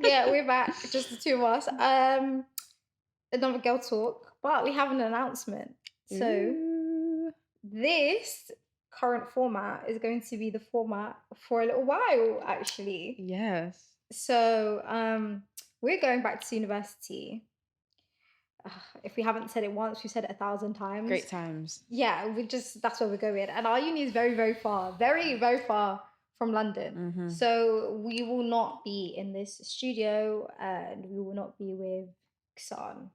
Yeah, we're back, just the two of us. Another girl talk, but we have an announcement. So Ooh. this current format is going to be the format for a little while, actually. Yes. So we're going back to university. If we haven't said it once, we've said it 1,000 times. Great times. Yeah, that's where we're going. And our uni is very, very far, very, very far from London. Mm-hmm. So we will not be in this studio and we will not be with Xan.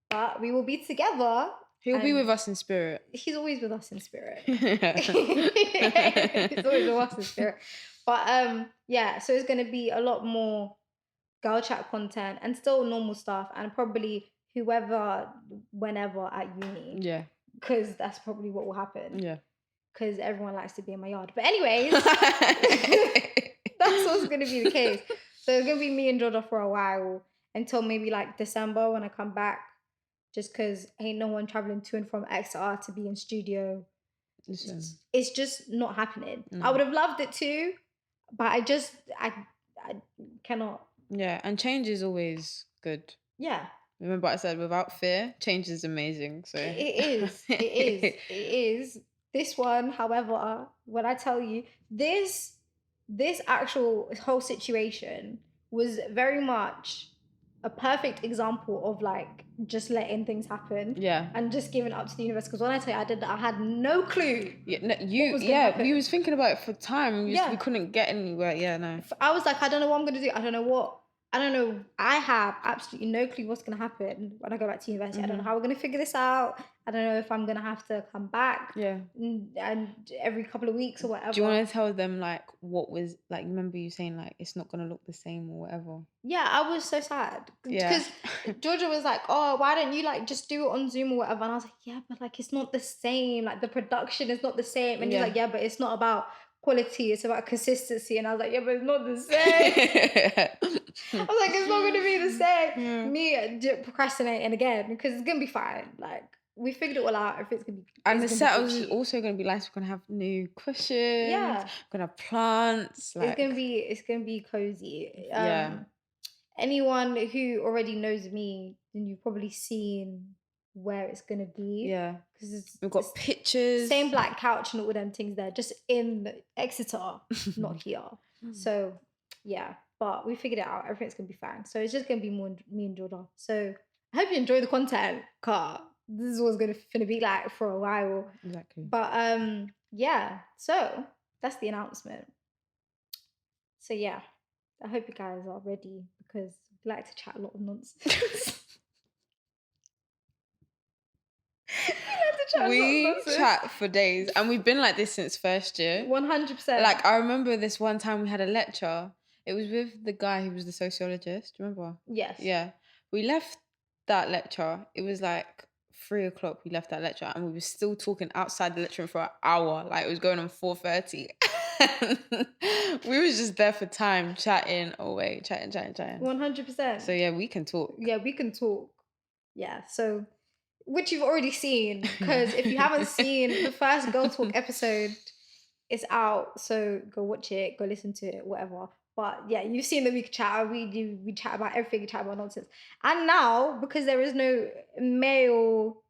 But we will be together. He'll be with us in spirit. He's always with us in spirit. Yeah. He's always with us in spirit. But yeah, so it's going to be a lot more girl chat content and still normal stuff and probably whoever, whenever at uni. Yeah. Because that's probably what will happen. Yeah. Because everyone likes to be in my yard. But anyways, that's what's going to be the case. So it's going to be me and Georgia for a while until maybe like December when I come back. Just because ain't no one traveling to and from Exeter to be in studio. Listen. It's just not happening. No. I would have loved it too, but I cannot. Yeah, and change is always good. Yeah. Remember I said without fear, change is amazing. So it is. It is. This one, however, when I tell you, this actual whole situation was very much a perfect example of like just letting things happen. Yeah. And just giving up to the universe. Because when I tell you I did that, I had no clue. Yeah, no, we was thinking about it for time. We couldn't get anywhere. Yeah, no. I was like, I don't know what I'm gonna do. I don't know. I have absolutely no clue what's gonna happen when I go back to university. I don't know how we're gonna figure this out. I don't know if I'm gonna have to come back. Yeah. And every couple of weeks or whatever. Do you want to tell them like what was like? Remember you saying like it's not gonna look the same or whatever? Yeah, I was so sad because Georgia was like, "Oh, why don't you like just do it on Zoom or whatever?" And I was like, "Yeah, but like it's not the same. Like the production is not the same." And he's like, "Yeah, but it's not about quality. It's about consistency." And I was like, "Yeah, but it's not the same." I was like, "It's not going to be the same." Me procrastinating again because it's gonna be fine. Like we figured it all out. If it's gonna be, and the set is also gonna be nice. We're gonna have new cushions. Yeah, we're gonna have plants. Like it's gonna be cozy. Anyone who already knows me, then you've probably seen where it's gonna be. Yeah, because we've got pictures, same black couch and all them things there, just in Exeter, not here. So yeah, but we figured it out. Everything's gonna be fine. So it's just gonna be more me and Jordan. So I hope you enjoy the content, cause this is what's gonna be like for a while. Exactly. But yeah. So that's the announcement. So yeah, I hope you guys are ready because we like to chat a lot of nonsense. We chat for days and we've been like this since first year. 100%. Like I remember this one time we had a lecture. It was with the guy who was the sociologist. Remember? Yes. Yeah. We left that lecture. It was like 3:00. We left that lecture and we were still talking outside the lecture room for an hour. Like it was going on 4:30. We was just there for time, chatting away, chatting. 100%. So yeah, we can talk. Yeah, we can talk. Yeah, so which you've already seen, because if you haven't seen the first Girl Talk episode, it's out. So go watch it, go listen to it, whatever. But yeah, you've seen that we chat. We chat about everything, we chat about nonsense. And now, because there is no male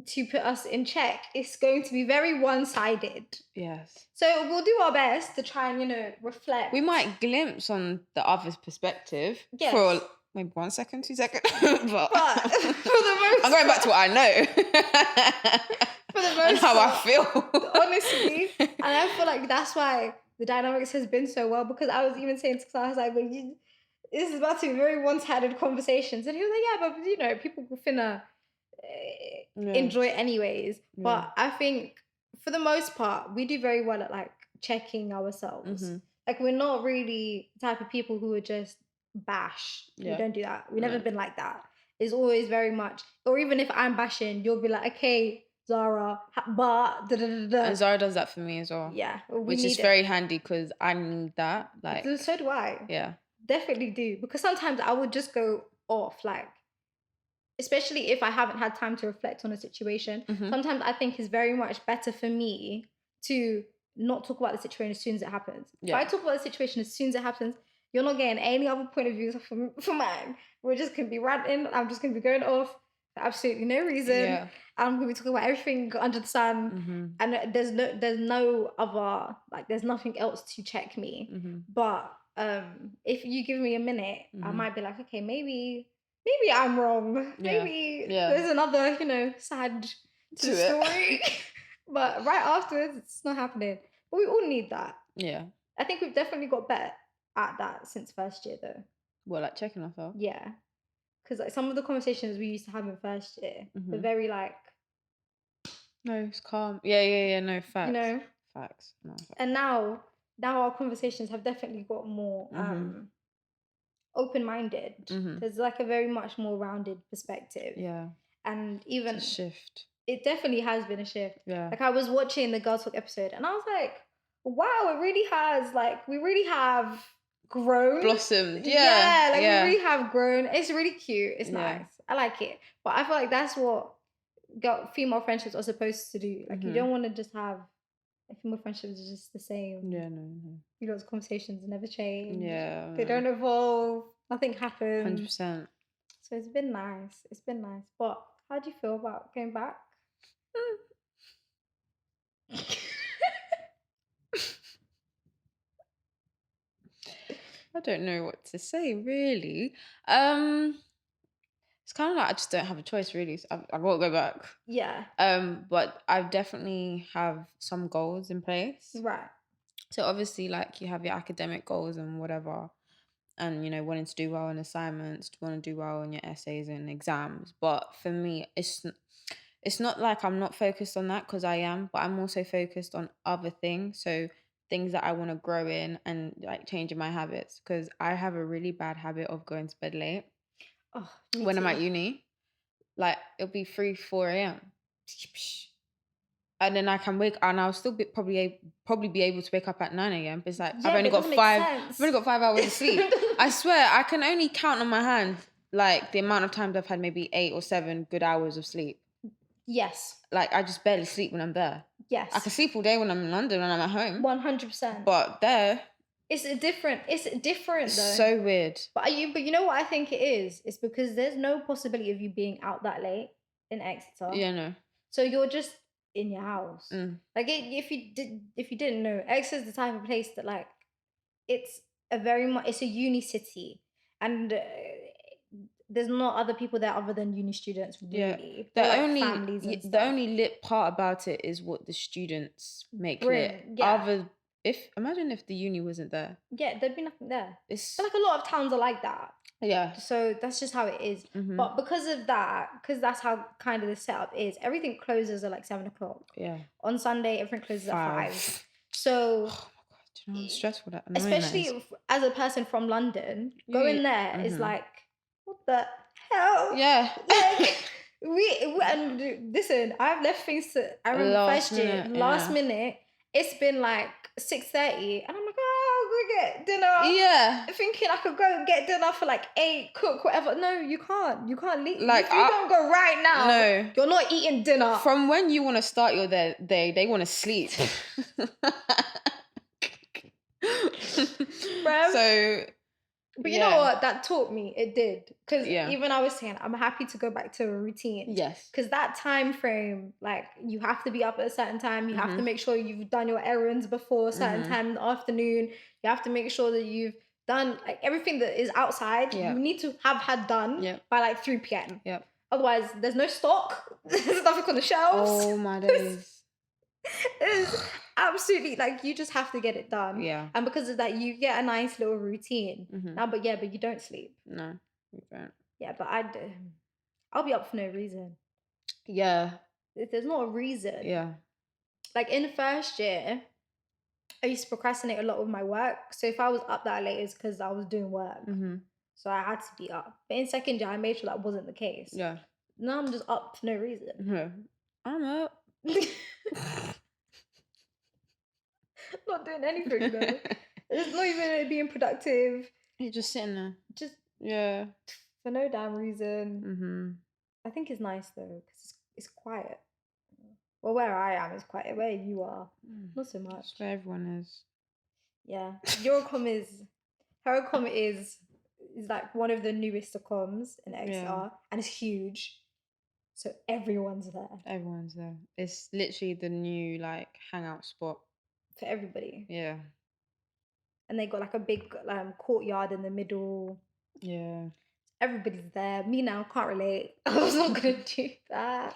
to put us in check, it's going to be very one-sided. Yes. So we'll do our best to try and, reflect. We might glimpse on the other's perspective for maybe 1 second, 2 seconds. but for the most I'm going back to what I know. For the most and how I feel. Honestly. And I feel like that's why the dynamics has been so well, because I was even saying to Claire, I was like, this is about to be very one-sided conversations. And he was like, yeah, but people will finna enjoy it anyways. Yeah. But I think for the most part, we do very well at like checking ourselves. Mm-hmm. Like we're not really the type of people who would just bash. Yeah. We don't do that. We've never been like that. It's always very much, or even if I'm bashing, you'll be like, okay, Zara, but da-da-da-da. And Zara does that for me as well. Yeah. Which is very handy because I need that. Like, so do I. Yeah. Definitely do. Because sometimes I would just go off, like, especially if I haven't had time to reflect on a situation. Mm-hmm. Sometimes I think it's very much better for me to not talk about the situation as soon as it happens. Yeah. If I talk about the situation as soon as it happens, You're not getting any other point of views from mine. We're just gonna be ranting. I'm just gonna be going off for absolutely no reason. Yeah. I'm gonna be talking about everything under the sun. Mm-hmm. And there's no other, like, there's nothing else to check me. Mm-hmm. But if you give me a minute, I Mhm. might be like, okay, maybe I'm wrong. Yeah. Maybe Yeah. there's another, side to the story. But right afterwards, it's not happening. But we all need that. Yeah. I think we've definitely got better at that since first year, though. Well, like checking ourselves. Yeah, because like some of the conversations we used to have in first year were Mhm. very like, No, it's calm. Yeah. No, facts. you know. Facts. No, facts. And now our conversations have definitely got more open-minded. Mhm. There's like a very much more rounded perspective. Yeah. And even It's a shift. It definitely has been a shift. Yeah. Like I was watching the Girl Talk episode and I was like, wow, it really has, like, we really have grown. Blossomed. Yeah. Yeah, like yeah. we really have grown. It's really cute. It's Yeah. nice. I like it. But I feel like that's what female friendships are supposed to do. Like you Mhm. don't want to just have female friendships are just the same. Yeah, no. You know, conversations never change. Yeah. They don't evolve. Nothing happens. 100%. So it's been nice. It's been nice. But how do you feel about going back? I don't know what to say, really. It's kind of like I just don't have a choice, really. So I got to go back. Yeah. But I definitely have some goals in place. Right. So obviously, like you have your academic goals and whatever, and wanting to do well in assignments, want to do well in your essays and exams. But for me, it's not like I'm not focused on that, because I am, but I'm also focused on other things. So things that I want to grow in and like changing my habits, because I have a really bad habit of going to bed late Oh, me when too. I'm at uni. Like it'll be 3, 4 a.m. And then I can wake, and I'll still probably be able to wake up at 9 a.m. But it's like Yeah, I've only but it got doesn't make 5. sense. I've only got 5 hours of sleep. I swear I can only count on my hand like the amount of times I've had maybe 8 or 7 good hours of sleep. Yes. Like I just barely sleep when I'm there. Yes. I can sleep all day when I'm in London and I'm at home. 100%. But there, it's different though. So weird. But you know what I think it is? It's because there's no possibility of you being out that late in Exeter. Yeah, no. So you're just in your house. Like if you didn't know, Exeter's the type of place that like it's a uni city, and there's not other people there other than uni students, really. Yeah. Families and stuff. The only lit part about it is what the students make lit. Yeah. Imagine if the uni wasn't there. Yeah, there'd be nothing there. It's like a lot of towns are like that. Yeah. So that's just how it is. But because of that, because that's how kind of the setup is, everything closes at like 7 o'clock. Yeah. On Sunday, everything closes at 5. So, oh my God, do you know how stressful that? Especially as a person from London, going there is like, what the hell? Yeah. Like, we and listen, I've left things to. I remember last minute. It's been like 6:30, and I'm like, oh, go get dinner. Yeah. Thinking I could go and get dinner for like 8, cook, whatever. No, you can't. You can't leave. Like, if you don't go right now, no, you're not eating dinner. From when you want to start your day, they want to sleep. So. But you know what? That taught me. It did. Because even I was saying, I'm happy to go back to a routine. Yes. Because that time frame, like, you have to be up at a certain time. You have to make sure you've done your errands before a certain time in the afternoon. You have to make sure that you've done, like, everything that is outside. You need to have had done by, like, 3 p.m. Yep. Otherwise, there's no stock. There's nothing on the shelves. Oh, my days. It's absolutely, like, you just have to get it done. Yeah. And because of that, you get a nice little routine. But you don't sleep. No, you don't. Yeah, but I'll be up for no reason. Yeah. If there's not a reason. Yeah. Like in the first year, I used to procrastinate a lot with my work. So if I was up that late, it's because I was doing work. So I had to be up. But in second year, I made sure that wasn't the case. Yeah. Now I'm just up for no reason. Yeah. I'm up. Not doing anything though. It's not even being productive. You're just sitting there. Just for no damn reason. I think it's nice though because it's quiet. Well, where I am is quiet. Where you are, not so much. That's where everyone is. Yeah, Eurocom is Heracom is like one of the newest sitcoms in Yeah. XR, and it's huge. So everyone's there Everyone's there. It's literally the new like hangout spot. for everybody. Yeah. And they got like a big courtyard in the middle. Yeah. Everybody's there. Me now can't relate. I was not gonna do that.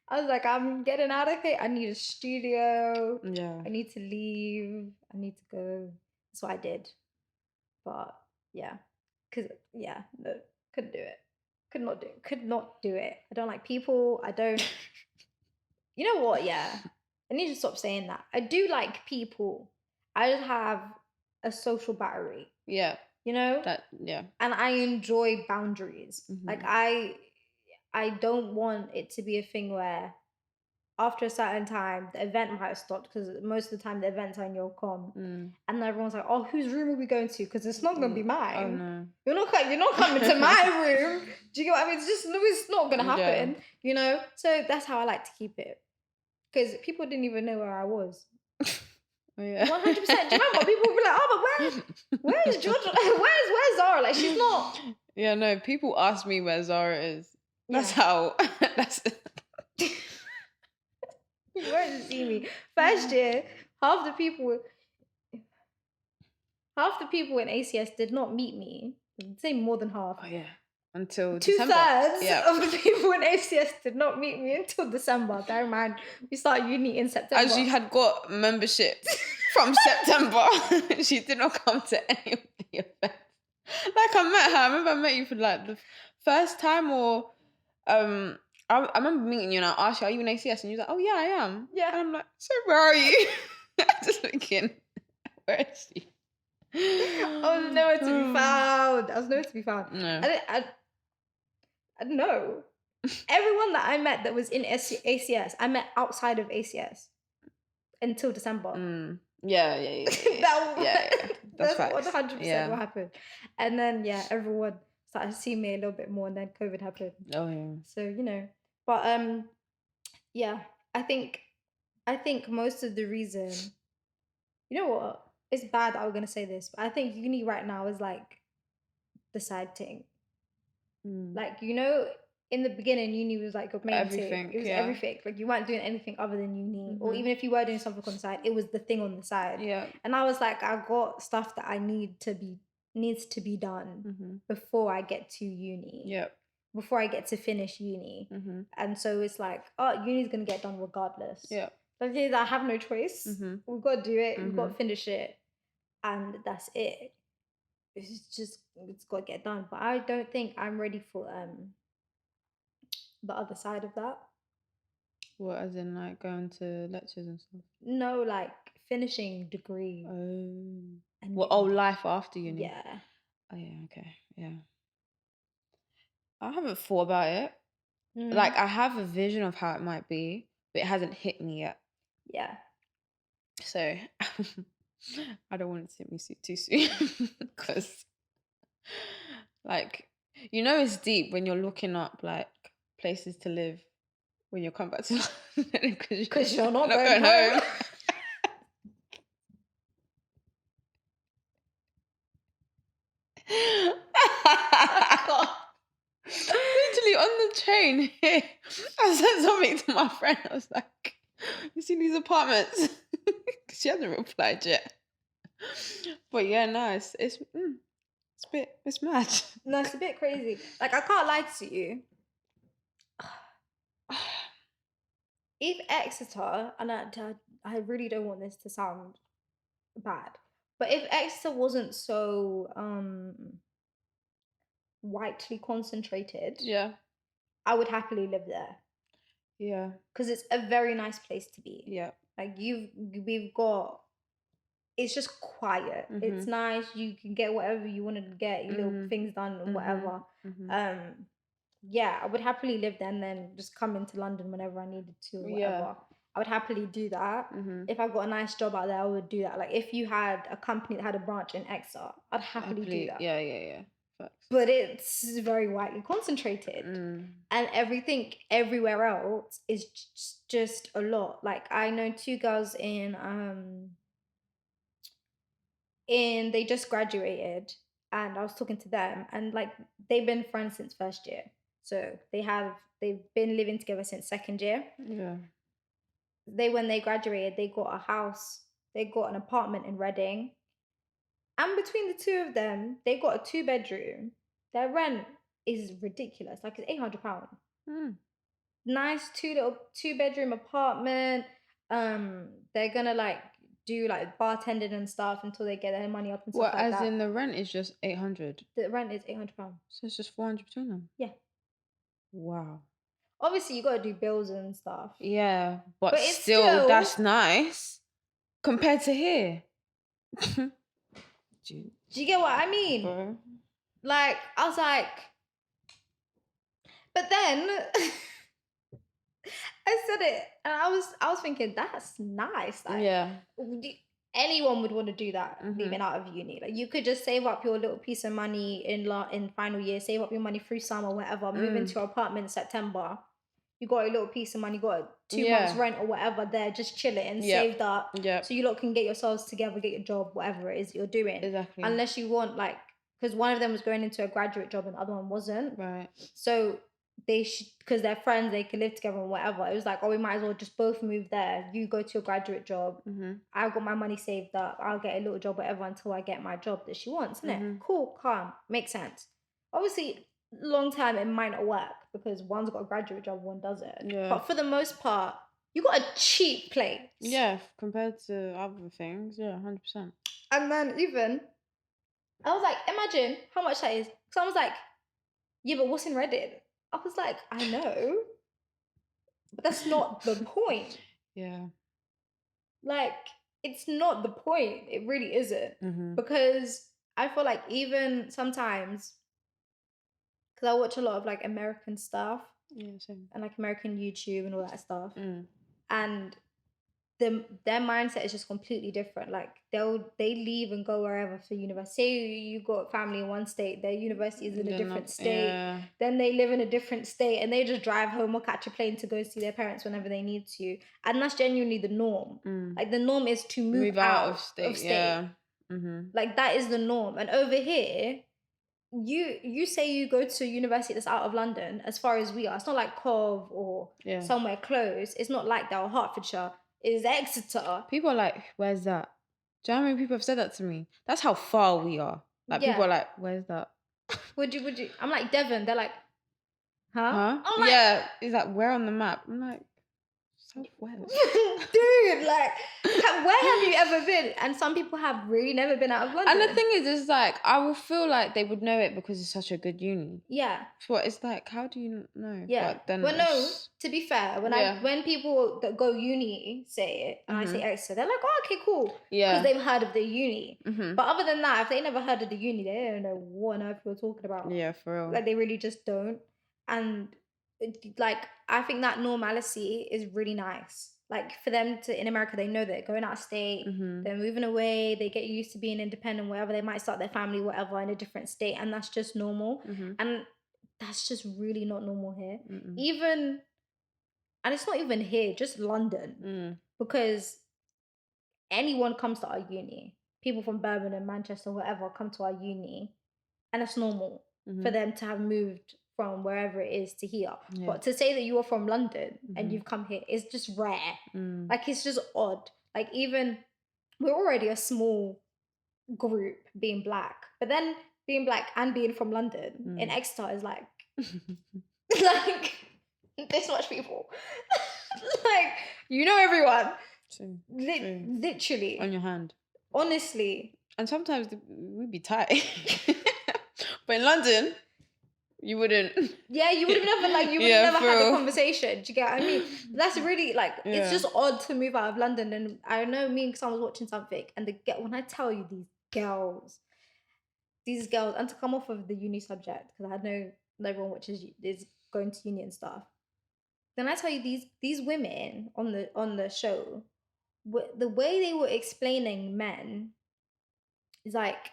I was like, I'm getting out of here. I need a studio. Yeah. I need to leave. I need to go. That's what I did. But yeah, because yeah, no, couldn't do it. Could not do it. Could not do it. I don't like people. I don't. You know what? Yeah, I need to stop saying that. I do like people. I just have a social battery. Yeah. You know. Yeah. And I enjoy boundaries. Like Mhm. I don't want it to be a thing where after a certain time the event might have stopped because most of the time the events are in your com, and everyone's like, "Oh, whose room are we going to?" Because it's not gonna be Oh mine. no. You're not coming to my room. Do you get what I mean? It's not gonna happen. Yeah. You know. So that's how I like to keep it. Because people didn't even know where I was. Oh, yeah. 100%. Do you remember? People would be like, "Oh, but where's Georgia? Where's Zara? Like she's not." Yeah, no. People ask me where Zara is. That's Yeah. how. That's. You weren't see me. First year, half the people in ACS did not meet me. I'd say more than half. Oh yeah. Until 2/3 December. Yeah. of the people in ACS did not meet me until December. Bear in mind, we start uni in September. As she had got membership from September, she did not come to any of the events. Like I met her. I remember I met you for like the first time, or I remember meeting you and I asked you, "Are you in ACS?" And you was like, "Oh yeah, I am." Yeah. And I'm like, "So where are you?" Just thinking, where is she? I was nowhere to be found. I was nowhere to be found. No. I don't know. Everyone that I met that was in ACS, I met outside of ACS until December. Yeah. That's facts. 100% what happened. And then everyone started seeing me a little bit more, and then COVID happened. Oh yeah. So but yeah, I think most of the reason, you know what? It's bad that I'm gonna say this, but I think uni right now is like the side thing. Like in the beginning, uni was like your main thing. Everything. It was Yeah. everything. Like you weren't doing anything other than uni, or even if you were doing something on the side, it was the thing on the side. Yeah. And I was like, I got stuff that I needs to be done before I get to uni. Yep. Before I get to finish uni. And so it's like, oh, uni's gonna get done regardless. Yeah. Like I have no choice. We've got to do it. We've got to finish it, and that's it. It's got to get done. But I don't think I'm ready for the other side of that. What, as in like going to lectures and stuff? No, like finishing degree. Life after uni? Yeah. Oh yeah, okay. Yeah. I haven't thought about it. Like I have a vision of how it might be, but it hasn't hit me yet. Yeah. So I don't want it to hit me too soon because like it's deep when you're looking up like places to live when you're coming back to London because you're not going home. Literally on the train here, I said something to my friend. I was like, "You see these apartments?" She hasn't replied yet. But yeah, no, it's mad. No, it's a bit crazy. Like I can't lie to you. If Exeter, and I really don't want this to sound bad, but if Exeter wasn't so whitely concentrated, Yeah. I would happily live there. Yeah. Because it's a very nice place to be. Yeah. Like it's just quiet. It's nice. You can get whatever you wanted to get, your little things done and whatever. Yeah, I would happily live there and then just come into London whenever I needed to or whatever. I would happily do that. If I got a nice job out there, I would do that. Like if you had a company that had a branch in Exeter, I'd happily do that. Yeah. Facts. But it's very widely concentrated. And everything everywhere else is just a lot. Like I know 2 girls in they just graduated, and I was talking to them, and like they've been friends since first year. So they've been living together since second year. Yeah. When they graduated, they got a house, they got an apartment in Reading. And between the two of them, they got a 2 bedroom. Their rent is ridiculous. Like it's £800. Mm. Nice 2 bedroom apartment. They're gonna like do like bartending and stuff until they get their money up and stuff Well, like as that. in the rent is just 800. The rent is £800. So it's just 400 between them. Yeah. Wow. Obviously, you gotta do bills and stuff. Yeah, but But it's still, that's nice compared to here. Do you get what I mean? Bro. Like, I was like, but then I said it, and I was thinking that's nice. Like, Yeah. anyone would want to do that leaving out of uni. Like, you could just save up your little piece of money in final year, save up your money through summer, whatever, move into your apartment in September. You got a little piece of money, you got 2 months rent or whatever there, just chilling, saved up. Yeah. So you lot can get yourselves together, get your job, whatever it is you're doing. Exactly. Unless you want, like, because one of them was going into a graduate job and the other one wasn't. Right. So they should, because they're friends, they can live together and whatever. It was like, oh, we might as well just both move there. You go to your graduate job. I've got my money saved up. I'll get a little job, whatever, until I get my job that she wants, isn't it? Cool, calm, makes sense. Obviously, long term it might not work because one's got a graduate job, one doesn't. Yeah. But for the most part, you got a cheap place. Yeah, compared to other things, yeah, 100%. And then even, I was like, imagine how much that is. Because I was like, yeah, but what's in Reddit? I was like, I know, but that's not the point. Yeah. Like, it's not the point. It really isn't. Because I feel like even sometimes, because I watch a lot of like American stuff. Yeah, same. And like American YouTube and all that stuff. And their mindset is just completely different. Like they leave and go wherever for university. Say you got family in one state, their university is in a different state. Then they live in a different state and they just drive home or catch a plane to go see their parents whenever they need to. And that's genuinely the norm. Like the norm is to move out of state. Yeah. Like that is the norm. And over here, you say you go to a university that's out of London, as far as we are. It's not like Cove or somewhere close. It's not like that, or Hertfordshire. It's Exeter. People are like, where's that? Do you know how many people have said that to me? That's how far we are. Like people are like, where's that? Would you? I'm like, Devon. They're like, huh? I'm like, yeah. He's like, where on the map? I'm like, Southwest. Dude, like, where have you ever been? And some people have really never been out of London. And the thing is like, I will feel like they would know it because it's such a good uni. Yeah. But it's like, how do you know? Yeah. But then no, to be fair, when people that go uni say it, and I say Exeter, they're like, oh, okay, cool. Yeah. Because they've heard of the uni. But other than that, if they never heard of the uni, they don't know what on earth we're talking about. Yeah, for real. Like, they really just don't. And like, I think that normalcy is really nice. Like, for them in America, they know they're going out of state, they're moving away, they get used to being independent, whatever, they might start their family, whatever, in a different state, and that's just normal. And that's just really not normal here. Even, and it's not even here, just London. Because anyone comes to our uni, people from Birmingham, Manchester, whatever, come to our uni, and it's normal for them to have moved from wherever it is to here. But to say that you are from London and you've come here is just rare. Like, it's just odd. Like, even we're already a small group being black, but then being black and being from London in Exeter is like like this much people. Like, you know everyone. Literally on your hand, honestly. And sometimes we'd be tight. But in London, you wouldn't. Yeah, you would have never you would never had a conversation. Do you get what I mean? That's really it's just odd to move out of London. And I know me and Sam was watching something, and when I tell you these girls, and to come off of the uni subject, because I know everyone is going to uni and stuff. Then I tell you these women on the show, the way they were explaining men is like,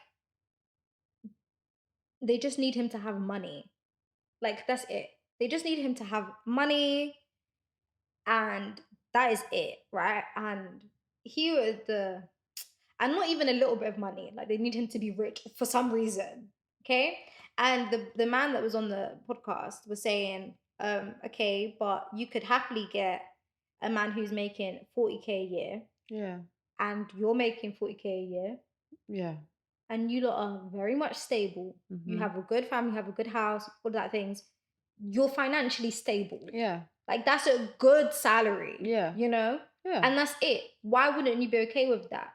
they just need him to have money. Like, that's it. They just need him to have money, and that is it, right? And he was and not even a little bit of money. Like they need him to be rich for some reason. Okay. And the man that was on the podcast was saying, okay, but you could happily get a man who's making 40K a year. Yeah. And you're making 40K a year. Yeah. And you lot are very much stable. You have a good family, you have a good house, all that things. You're financially stable. Yeah. Like that's a good salary. Yeah. You know? Yeah. And that's it. Why wouldn't you be okay with that?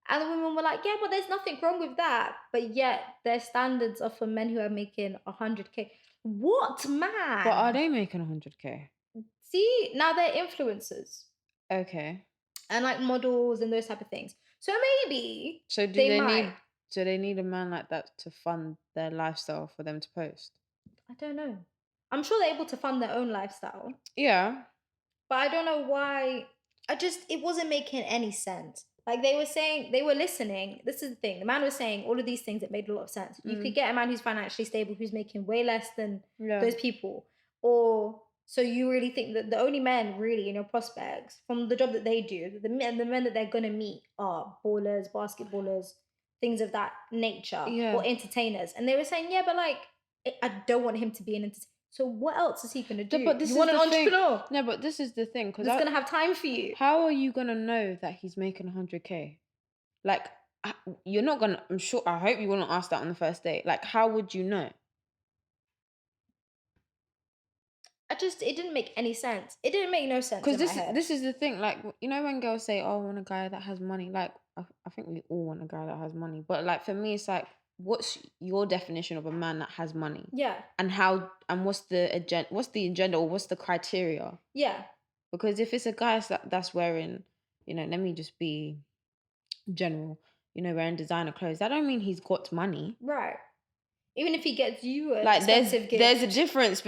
And the women were like, yeah, but there's nothing wrong with that. But yet their standards are for men who are making 100K. What, man? But are they making 100K? See, now they're influencers. Okay. And like models and those type of things. So maybe So do they need a man like that to fund their lifestyle for them to post? I don't know. I'm sure they're able to fund their own lifestyle. Yeah. But I don't know why. It wasn't making any sense. Like they were listening. This is the thing. The man was saying all of these things that made a lot of sense. You could get a man who's financially stable, who's making way less than those people. Or so you really think that the only men really in your prospects from the job that they do, the men that they're gonna meet are ballers, basketballers, things of that nature, or entertainers. And they were saying, yeah, but like I don't want him to be an entertainer. So what else is he gonna do? But you want an entrepreneur? No, but this is the thing, because he's gonna have time for you. How are you gonna know that he's making 100K? Like, you're not gonna. I'm sure. I hope you wouldn't ask that on the first date. Like, how would you know? It didn't make any sense. It didn't make no sense. Because this is the thing. Like, you know, when girls say, "Oh, I want a guy that has money," like, I think we all want a guy that has money. But like for me, it's like, what's your definition of a man that has money? Yeah. And what's the agenda or what's the criteria? Yeah. Because if it's a guy that's wearing, you know, let me just be general, you know, wearing designer clothes, that don't mean he's got money. Right. Even if he gets you a like expensive gift. There's a difference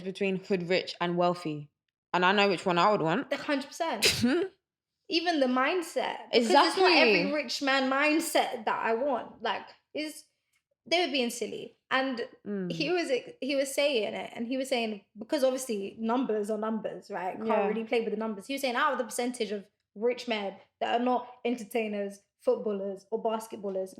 between hood rich and wealthy. And I know which one I would want. 100%. Even the mindset. Because it's not every rich man mindset that I want. Like, they were being silly. And he was saying it, and he was saying, because obviously numbers are numbers, right? Can't really play with the numbers. He was saying out of the percentage of rich men that are not entertainers, footballers, or basketballers,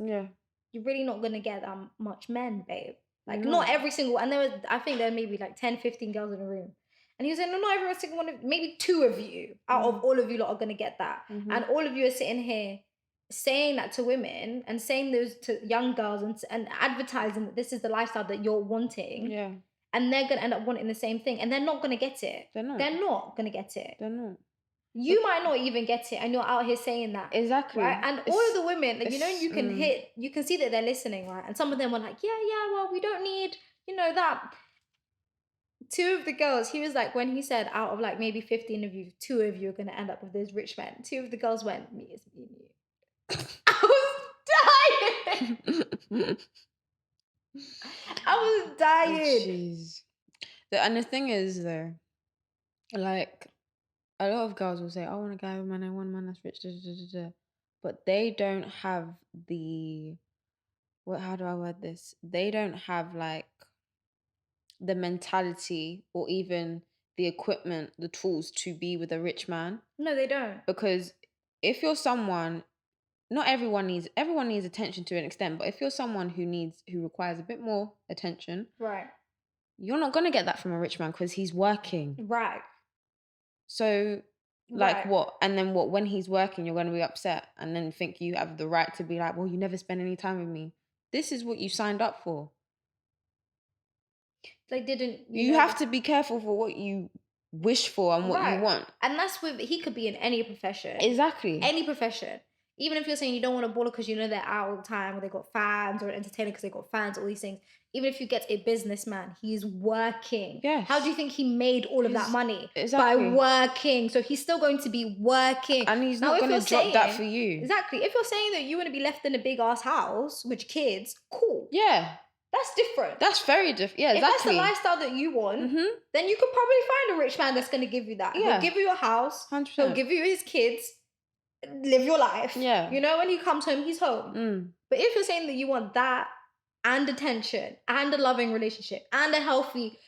you're really not gonna get that much men, babe. Like not every single, and I think there were maybe like 10, 15 girls in a room. And he was saying, no, not every single one maybe 2 of you out of all of you lot are gonna get that. And all of you are sitting here saying that to women and saying those to young girls and advertising that this is the lifestyle that you're wanting. Yeah. And they're gonna end up wanting the same thing, and they're not gonna get it. They're not gonna get it. They're not. You might not even get it, and you're out here saying that. Exactly. Right? And all of the women, like, you know, you can see that they're listening, right? And some of them were like, yeah, well, we don't need, you know, that. 2 of the girls, he was like, when he said out of like maybe 15 of you, 2 of you are going to end up with those rich men. 2 of the girls went, me, it's me and you. I was dying. I was dying. Jeez. And the thing is, though, like, a lot of girls will say, I want a guy with money, I want a man that's rich, but they don't have how do I word this? They don't have, like, the mentality or even the equipment, the tools to be with a rich man. No, they don't. Because if you're someone, not everyone needs attention to an extent, but if you're someone who requires a bit more attention, right, you're not gonna get that from a rich man because he's working. Right. So, like, what? And then what? When he's working, you're gonna be upset and then think you have the right to be like, well, you never spend any time with me. This is what you signed up for. Like, you have to be careful for what you wish for and what you want. And that's he could be in any profession. Exactly. Any profession. Even if you're saying you don't want a baller because you know they're out all the time, or they got fans, or an entertainer because they got fans, all these things. Even if you get a businessman, he's working. Yes. How do you think he made all of that money? Exactly. By working. So he's still going to be working. And he's not going to drop that for you. Exactly. If you're saying that you want to be left in a big ass house with kids, cool. Yeah. That's different. That's very different. Yeah, exactly. If that's the lifestyle that you want, then you could probably find a rich man that's going to give you that. Yeah. He'll give you a house. 100%. He'll give you his kids. Live your life. Yeah. You know, when he comes home, he's home. But if you're saying that you want that and attention and a loving relationship and a healthy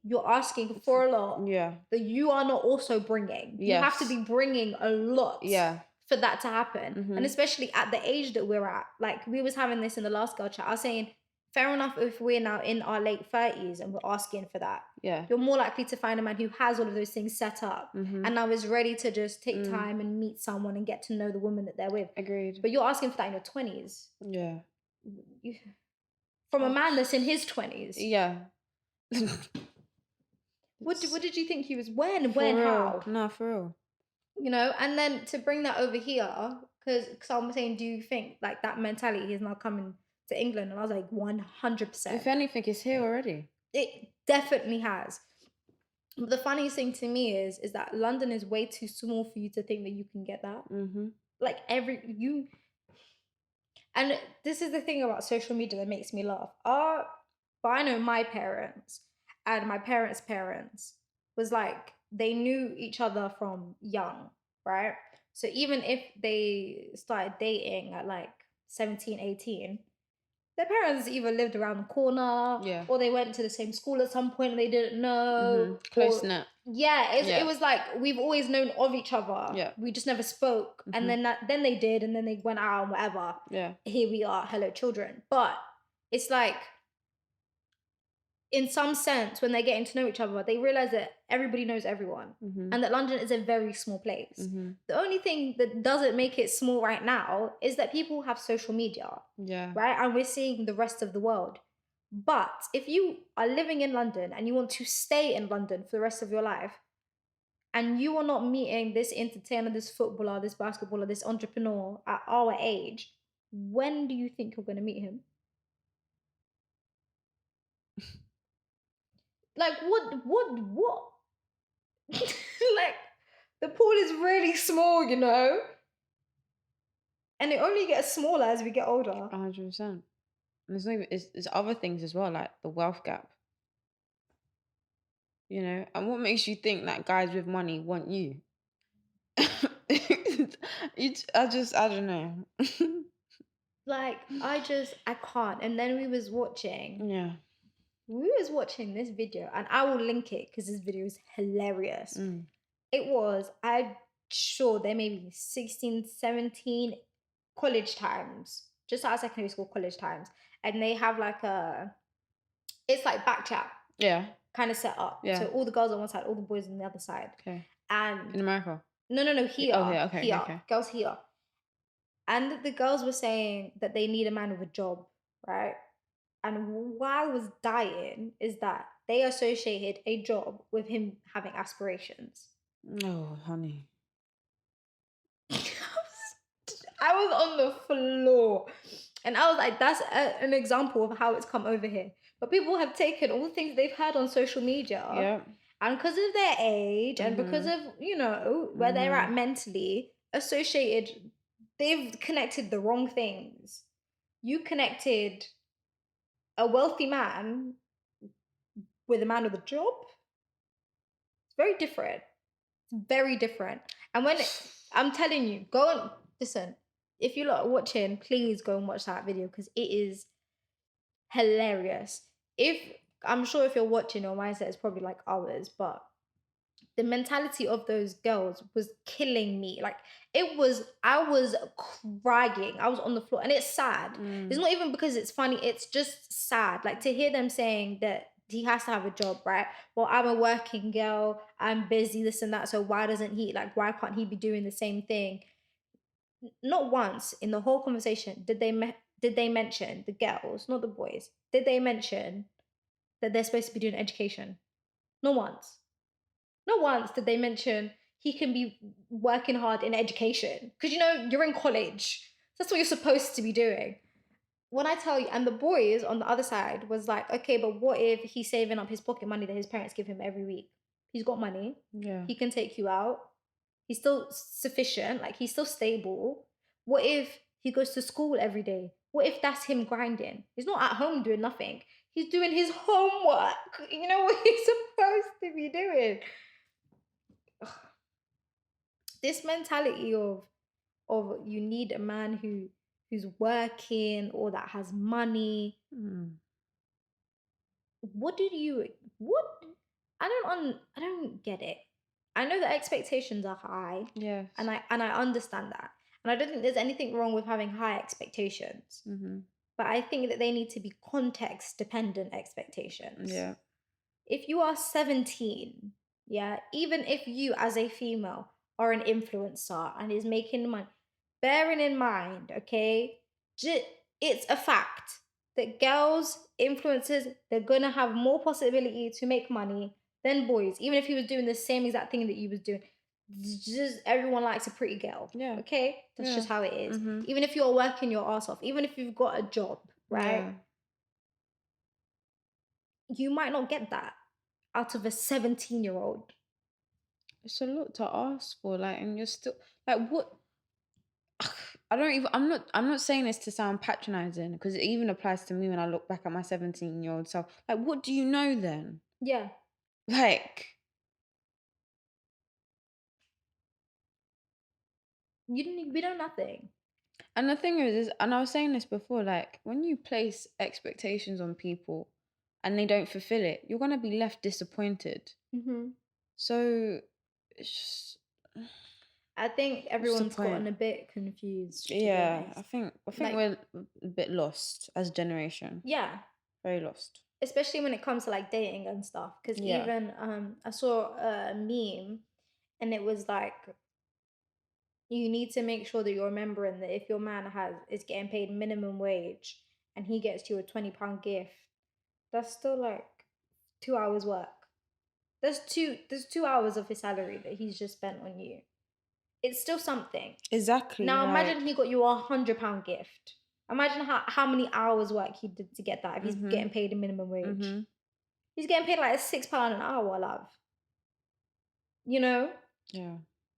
you're asking for a lot Yeah. that you are not also bringing. You have to Yes. be bringing a lot Yeah. for that to happen. And Mhm. especially at the age that we're at. Like we was having this in the last girl chat. I was saying, fair enough if we're now in our late 30s and we're asking for that. Yeah. You're more likely to find a man who has all of those things set up Mhm. and now is ready to just take Mm. time and meet someone and get to know the woman that they're with. Agreed. But you're asking for that in your 20s. Yeah. From a man that's in his 20s. Yeah. What did you think he was? When, For real. how? No, for real. You know, and then to bring that over here, because I'm saying, do you think like that mentality is now coming to England? And I was like, 100%. If anything, it's here already. It definitely has. But the funniest thing to me is that London is way too small for you to think that you can get that. Mm-hmm. Like and this is the thing about social media that makes me laugh. But I know my parents and my parents' parents was like they knew each other from young, right? So even if they started dating at like 17, 18, their parents either lived around the corner Yeah. or they went to the same school at some point and they didn't know. Close or- knit. Yeah, Yeah. it was like we've always known of each other. Yeah. We just never spoke. And then they did, and then they went out and whatever. Yeah. Here we are, hello children. But it's like in some sense, when they're getting to know each other, they realize that everybody knows everyone. And that London is a very small place. The only thing that doesn't make it small right now is that people have social media. Yeah. Right? And we're seeing the rest of the world. But if you are living in London and you want to stay in London for the rest of your life, and you are not meeting this entertainer, this footballer, this basketballer, this entrepreneur at our age, when do you think you're going to meet him? Like, what? Like, the pool is really small, you know? And it only gets smaller as we get older. 100%. And there's not even, it's other things as well, like the wealth gap. You know, and what makes you think that guys with money want you? I don't know. Like, I can't. And then we was watching this video, and I will link it because this video is hilarious. It was, I'm sure there may be 16, 17 college times, just out of secondary school college times. And they have like it's like back chat. Yeah. Kind of set up. Yeah. So all the girls on one side, all the boys on the other side. Okay. And in America? No, here. Oh, here, okay. Here. Okay. Girls here. And the girls were saying that they need a man with a job, right? And why I was dying is that they associated a job with him having aspirations. Oh, honey. I was on the floor. And I was like, that's an example of how it's come over here. But people have taken all the things they've heard on social media. Yeah. And because of their age and because of, you know, where they're at mentally, they've connected the wrong things. You connected a wealthy man with a man with a job. It's very different. It's very different. And I'm telling you, go and listen. If you're not watching, please go and watch that video because it is hilarious. I'm sure if you're watching, your mindset is probably like ours, but the mentality of those girls was killing me. Like I was crying. I was on the floor, and it's sad. It's not even because it's funny. It's just sad. Like to hear them saying that he has to have a job, right? Well, I'm a working girl. I'm busy, this and that. So why can't he be doing the same thing? Not once in the whole conversation did they mention the girls, not the boys. Did they mention that they're supposed to be doing education? Not once. Not once did they mention he can be working hard in education. Because, you know, you're in college. That's what you're supposed to be doing. When I tell you, and the boys on the other side was like, okay, but what if he's saving up his pocket money that his parents give him every week? He's got money. Yeah. He can take you out. He's still sufficient. Like, he's still stable. What if he goes to school every day? What if that's him grinding? He's not at home doing nothing. He's doing his homework. You know what he's supposed to be doing? This mentality of you need a man who's working or that has money. what did you what I don't get it. I know the expectations are high, Yes. and I understand that. And I don't think there's anything wrong with having high expectations. Mm-hmm. But I think that they need to be context dependent expectations. Yeah. If you are 17, yeah, even if you as a female are an influencer and is making money, bearing in mind, okay, it's a fact that girls, influencers, they're gonna have more possibility to make money than boys, even if he was doing the same exact thing that you was doing. Just everyone likes a pretty girl. Yeah. Okay? That's Yeah. just how it is. Mm-hmm. Even if you're working your ass off, even if you've got a job, right? Yeah. You might not get that out of a 17-year-old. It's a lot to ask for, like, and you're still like, what? I don't even. I'm not saying this to sound patronizing because it even applies to me when I look back at my 17-year-old self. Like, what do you know then? Yeah. Like, We know nothing. and the thing is, and I was saying this before, like, when you place expectations on people and they don't fulfill it, you're gonna be left disappointed. Mm-hmm. So it's just I think what's the everyone's gotten point? a bit confused, to be Yeah, honest. I think Like, we're a bit lost as a generation. yeah, Very lost. especially when it comes to like dating and stuff. Because Yeah. even I saw a meme, and it was like, you need to make sure that you're remembering that if your man is getting paid minimum wage and he gets you a £20 gift, that's still like 2 hours work. There's 2 hours of his salary that he's just spent on you. It's still something. Exactly. Now like, imagine he got you £100 gift. Imagine how many hours work he did to get that if he's getting paid a minimum wage. Mm-hmm. He's getting paid like £6 an hour, love. You know? Yeah.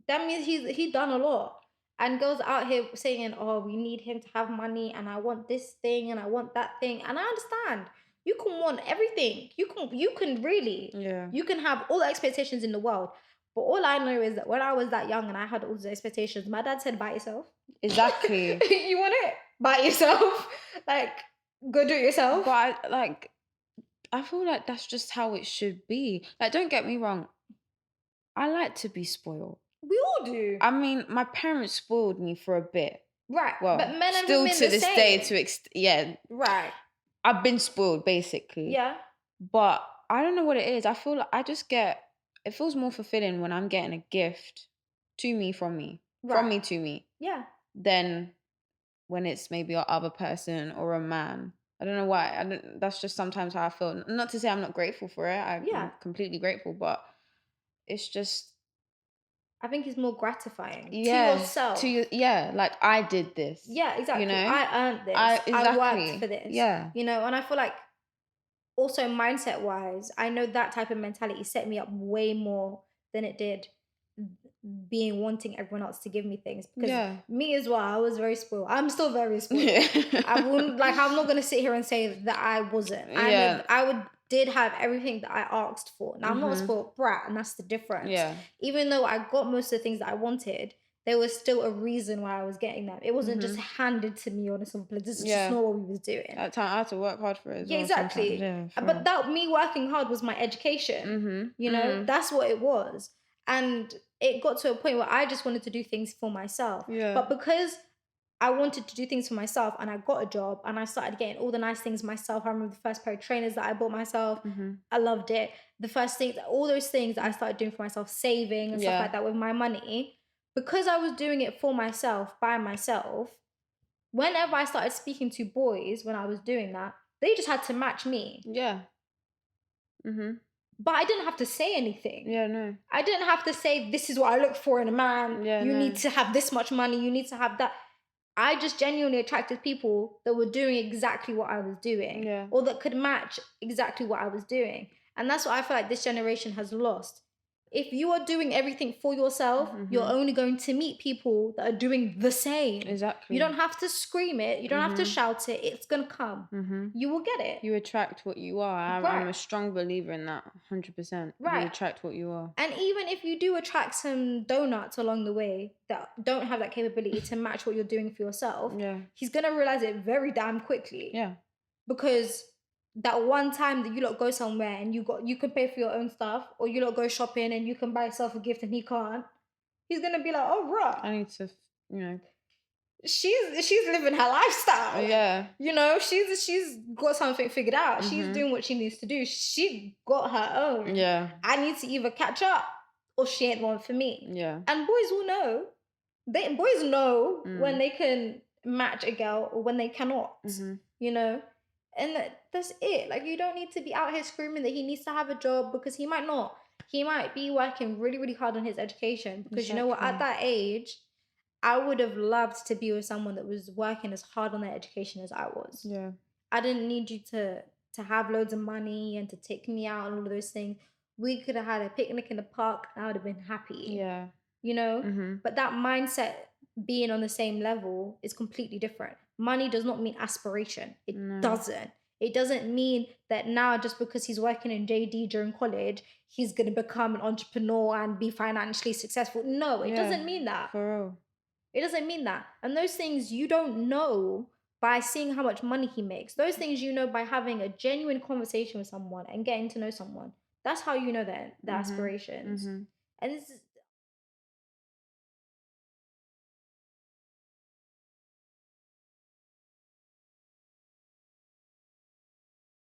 That means he done a lot. And girls out here saying, oh, we need him to have money and I want this thing and I want that thing. And I understand. You can want everything. You can really. Yeah. You can have all the expectations in the world. But all I know is that when I was that young and I had all those expectations, my dad said, buy yourself. Exactly. You want it? Buy yourself. Like, go do it yourself. But I feel like that's just how it should be. Like, don't get me wrong. I like to be spoiled. We all do. I mean, my parents spoiled me for a bit. Right. Well, but men and still women to the this same. day, yeah. Right. I've been spoiled basically. Yeah. But I don't know what it is. I feel like it feels more fulfilling when I'm getting a gift to me from me, from me to me, Yeah. than when it's maybe a other person or a man. I don't know why. That's just sometimes how I feel. Not to say I'm not grateful for it. I'm completely grateful, but it's just I think it's more gratifying to yeah, yourself. like I did this. Yeah, exactly. You know? I earned this. Exactly. I worked for this. Yeah. You know, and I feel like also mindset wise, I know that type of mentality set me up way more than it did wanting everyone else to give me things. Because me as well, I was very spoiled. I'm still very spoiled. I'm not gonna sit here and say that I wasn't. I did have everything that I asked for. Now I'm not a spoiled brat, and that's the difference. Yeah. Even though I got most of the things that I wanted, there was still a reason why I was getting them. It wasn't just handed to me on a simple plate. This is just not what we was doing. At time I had to work hard for it as well. Exactly. But that me working hard was my education. You know, that's what it was. And it got to a point where I just wanted to do things for myself. Yeah. But because I wanted to do things for myself and I got a job and I started getting all the nice things myself. I remember the first pair of trainers that I bought myself. I loved it. The first thing, all those things that I started doing for myself, saving and stuff like that with my money. Because I was doing it for myself, by myself, whenever I started speaking to boys when I was doing that, they just had to match me. Yeah. But I didn't have to say anything. Yeah, no. I didn't have to say, this is what I look for in a man. Yeah, you need to have this much money. You need to have that. I just genuinely attracted people that were doing exactly what I was doing. Yeah. Or that could match exactly what I was doing. And that's what I feel like this generation has lost. If you are doing everything for yourself, you're only going to meet people that are doing the same. Exactly. You don't have to scream it. You don't have to shout it. It's going to come. You will get it. You attract what you are. I'm a strong believer in that, 100%. Right. You attract what you are. And even if you do attract some donuts along the way that don't have that capability to match what you're doing for yourself, he's going to realize it very damn quickly. Yeah. Because that one time that you lot go somewhere and you can pay for your own stuff, or you lot go shopping and you can buy yourself a gift and he can't, he's gonna be like, oh I bruh, need to, you know, she's living her lifestyle. Like, yeah. you know, she's got something figured out. She's Mhm. doing what she needs to do. She got her own. Yeah. I need to either catch up or she ain't the one for me. Yeah. And boys will know. Boys know when Mm. they can match a girl or when they cannot. Mhm. You know? And that's it. Like, you don't need to be out here screaming that he needs to have a job, because he might not. He might be working really, really hard on his education, because you know what? At Exactly. that age, I would have loved to be with someone that was working as hard on their education as I was. Yeah. I didn't need you to have loads of money and to take me out and all of those things. We could have had a picnic in the park and I would have been happy, Yeah. you know? Mhm. But that mindset, being on the same level, is completely different. Money does not mean aspiration. It No. doesn't. It doesn't mean that now, just because he's working in JD during college, he's going to become an entrepreneur and be financially successful. No, it Yeah. doesn't mean that. For real. It doesn't mean that. And those things you don't know by seeing how much money he makes. Those things you know by having a genuine conversation with someone and getting to know someone. That's how you know the Mhm. aspirations. Mhm. And it's